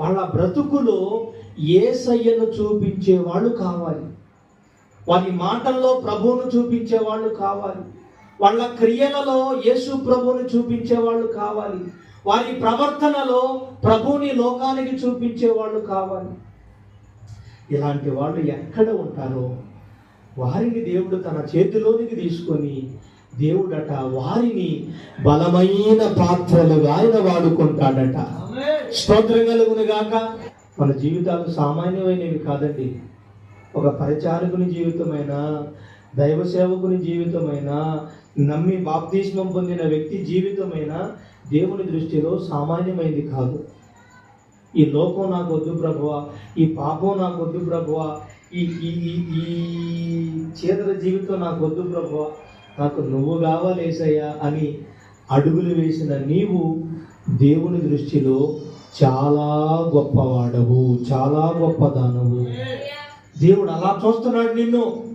వాళ్ళ బ్రతుకులో యేసయ్యను చూపించే వాళ్ళు కావాలి. వారి మాటల్లో ప్రభువును చూపించే వాళ్ళు కావాలి. వాళ్ళ క్రియలలో యేసు ప్రభువుని చూపించే వాళ్ళు కావాలి. వారి ప్రవర్తనలో ప్రభువుని లోకానికి చూపించే వాళ్ళు కావాలి. ఇలాంటి వాళ్ళు ఎక్కడ ఉంటారో వారిని దేవుడు తన చేతిలోనికి తీసుకొని దేవుడట వారిని బలమైన పాత్రలుగా ఆయన వాడుకుంటాడట. స్తోత్రం కలుగును గాక. మన జీవితాలు సామాన్యమైనవి కాదండి. ఒక పరిచారకుని జీవితమైనా, దైవ సేవకుని జీవితమైనా, నమ్మి బాప్తిస్మం పొందిన వ్యక్తి జీవితమైనా దేవుని దృష్టిలో సామాన్యమైనది కాదు. ఈ లోకం నాకు వద్దు ప్రభువా, ఈ పాపం నాకు వద్దు ప్రభువా, ఈ ఈ ఈ చేదర జీవితం నాకు వద్దు ప్రభువా, నాకు నువ్వు కావాలి యేసయ్యా అని అడుగులు వేసిన నీవు దేవుని దృష్టిలో చాలా గొప్పవాడవు, చాలా గొప్పదానవు. దేవుడు అలా చూస్తున్నాడు నిన్ను.